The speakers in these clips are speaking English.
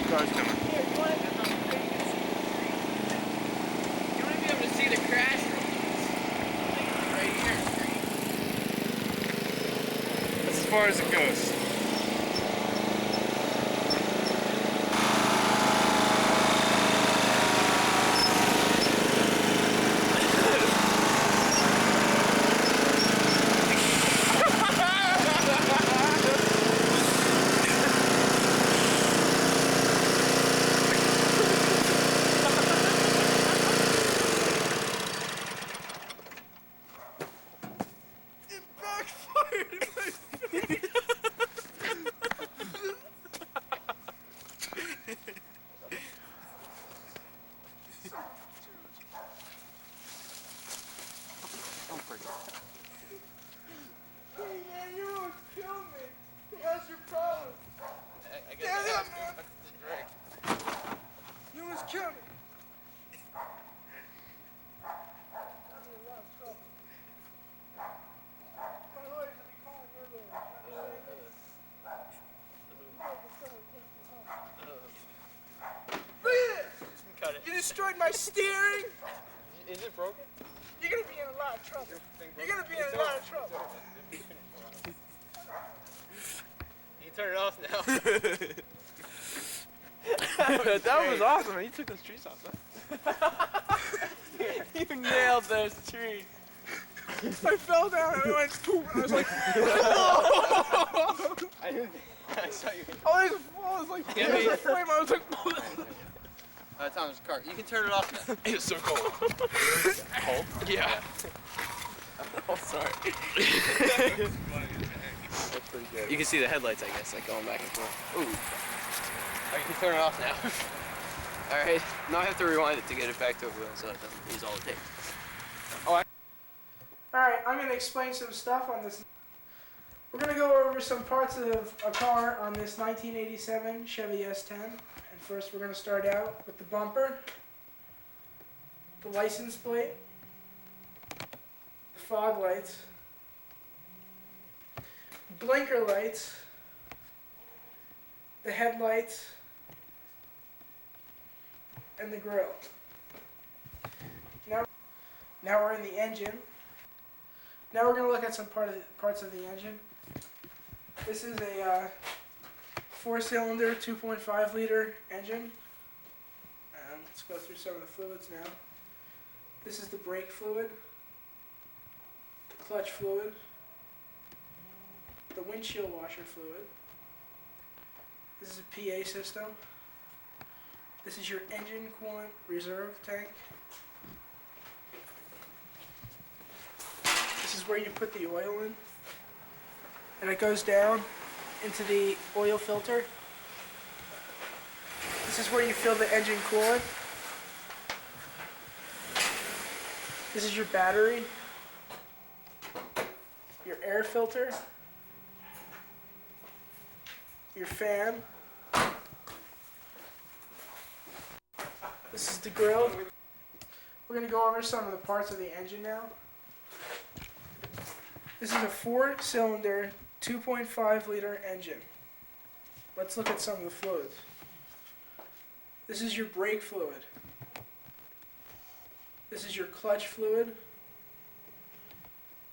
car's coming. You don't even be able to see the crash right here. That's as far as it goes. You almost killed me. Look at this! Cut it. You destroyed my steering. Is it broken? You're gonna be in a lot of trouble. You're gonna be in a lot of trouble. You turn it off now. That was awesome. You took those trees off, man. You nailed those trees. I fell down and I went poop. I was like, I didn't. I saw you. I was like, Give me- a flame. I was like, Thomas, car. You can turn it off now. It's so cold. Cold? Yeah. Oh, sorry. That's pretty good. You can see the headlights, I guess, like going back and forth. Ooh. Oh, you can turn it off now. All right. Now I have to rewind it to get it back to a wheel, so it doesn't use all the tape. Alright, I'm going to explain some stuff on this. We're going to go over some parts of a car on this 1987 Chevy S10. And first we're going to start out with the bumper, the license plate, the fog lights, the blinker lights, the headlights, and the grille. Now we're in the engine. Now we're going to look at some parts of the engine. This is a 4-cylinder, 2.5 liter engine. Let's go through some of the fluids now. This is the brake fluid, the clutch fluid, the windshield washer fluid. This is a PA system. This is your engine coolant reserve tank. This is where you put the oil in, and it goes down into the oil filter. This is where you fill the engine coolant. This is your battery, your air filter, your fan. This is the grill. We're going to go over some of the parts of the engine now. This is a 4-cylinder, 2.5 liter engine. Let's look at some of the fluids. This is your brake fluid. This is your clutch fluid.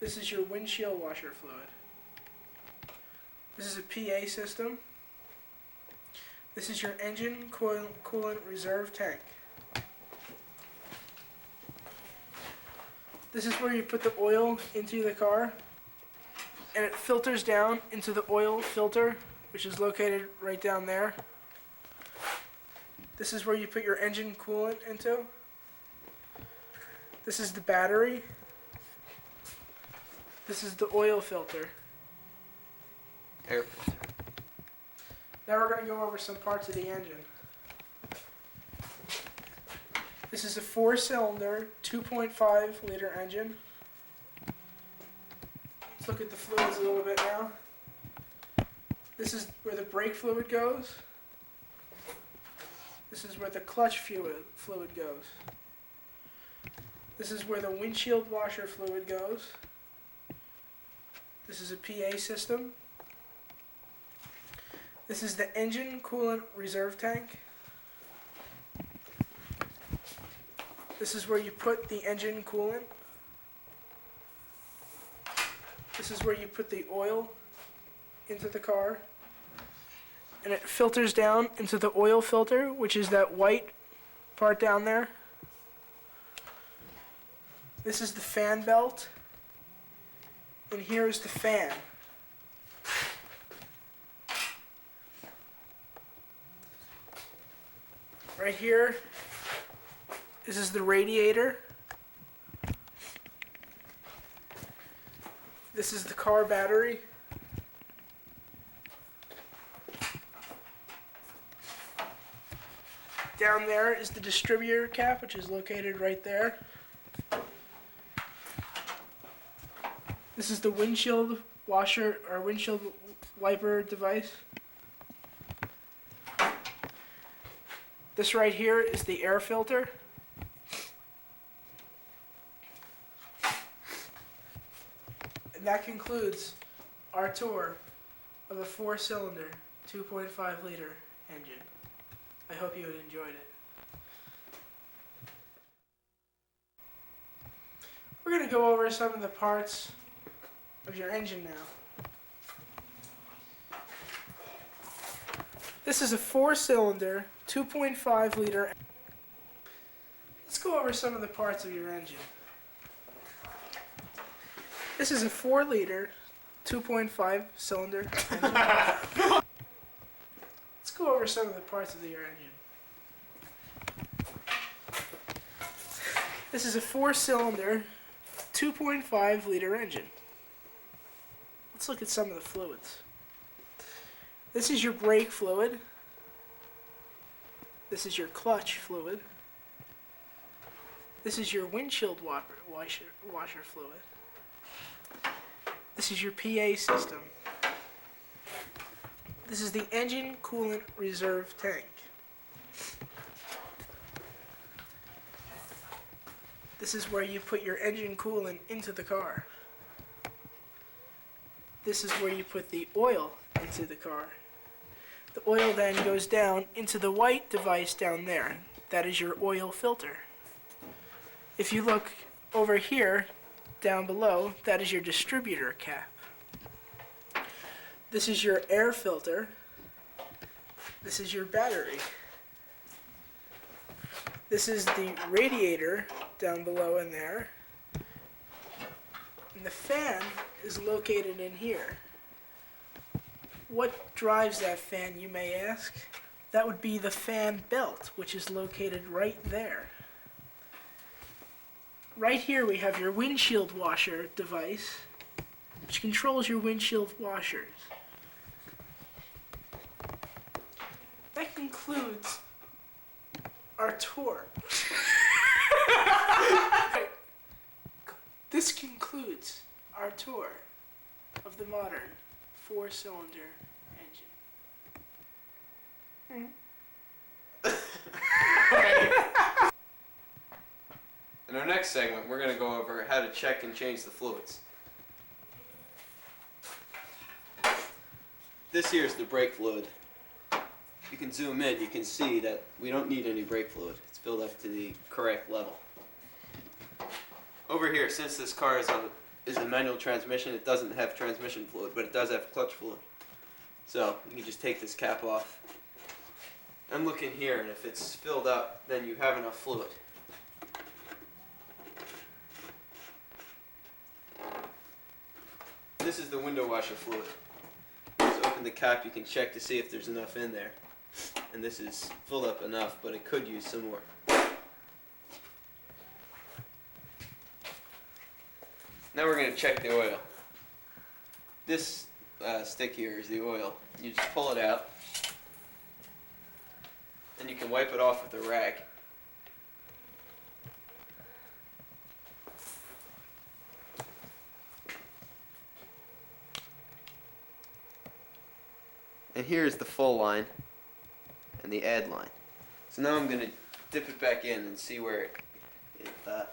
This is your windshield washer fluid. This is a PA system. This is your engine coolant reserve tank. This is where you put the oil into the car, and it filters down into the oil filter, which is located right down there. This is where you put your engine coolant into. This is the battery. This is the oil filter. Air filter. Now we're going to go over some parts of the engine. This is a 4-cylinder, 2.5 liter engine. Let's look at the fluids a little bit now. This is where the brake fluid goes. This is where the clutch fluid goes. This is where the windshield washer fluid goes. This is a PA system. This is the engine coolant reserve tank. This is where you put the engine coolant. This is where you put the oil into the car. And it filters down into the oil filter, which is that white part down there. This is the fan belt. And here is the fan. Right here, this is the radiator. This is the car battery. Down there is the distributor cap, which is located right there. This is the windshield washer or windshield wiper device. This right here is the air filter. And that concludes our tour of a 4-cylinder, 2.5 liter engine. I hope you enjoyed it. We're going to go over some of the parts of your engine now. This is a 4-cylinder, 2.5 liter. Let's go over some of the parts of your engine. This is a 4-liter, 2.5 cylinder engine. Let's go over some of the parts of your engine. This is a 4-cylinder, 2.5 liter engine. Let's look at some of the fluids. This is your brake fluid. This is your clutch fluid. This is your windshield washer fluid. This is your PA system. This is the engine coolant reserve tank. This is where you put your engine coolant into the car. This is where you put the oil into the car. The oil then goes down into the white device down there. That is your oil filter. If you look over here, down below, that is your distributor cap. This is your air filter. This is your battery. This is the radiator down below in there. And the fan is located in here. What drives that fan, you may ask? That would be the fan belt, which is located right there. Right here we have your windshield washer device, which controls your windshield washers. That concludes our tour. This concludes our tour of the modern 4-cylinder engine. In our next segment, we're going to go over how to check and change the fluids. This here is the brake fluid. You can zoom in, you can see that we don't need any brake fluid. It's filled up to the correct level. Over here, since this car is a manual transmission, it doesn't have transmission fluid, but it does have clutch fluid. So you can just take this cap off and look in here, and if it's filled up, then you have enough fluid. This is the window washer fluid. Just open the cap, you can check to see if there's enough in there. And this is filled up enough, but it could use some more. Now we're going to check the oil. This stick here is the oil. You just pull it out, and you can wipe it off with a rag. And here's the full line and the add line. So now I'm going to dip it back in and see where the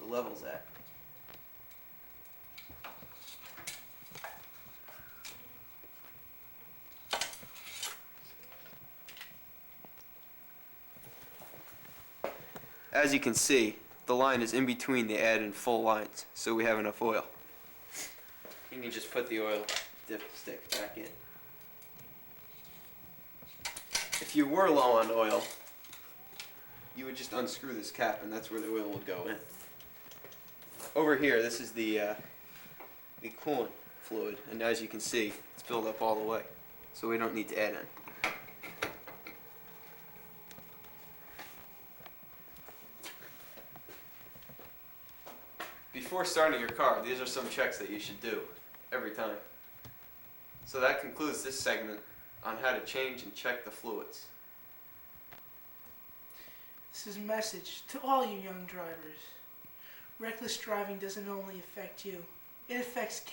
level's at. as you can see, the line is in between the add and full lines, so we have enough oil. You can just put the oil dipstick back in. If you were low on oil, you would just unscrew this cap and that's where the oil would go in. Over here, this is the coolant fluid, and as you can see, it's filled up all the way, so we don't need to add any. Before starting your car, these are some checks that you should do every time. So that concludes this segment on how to change and check the fluids. This is a message to all you young drivers. Reckless driving doesn't only affect you, it affects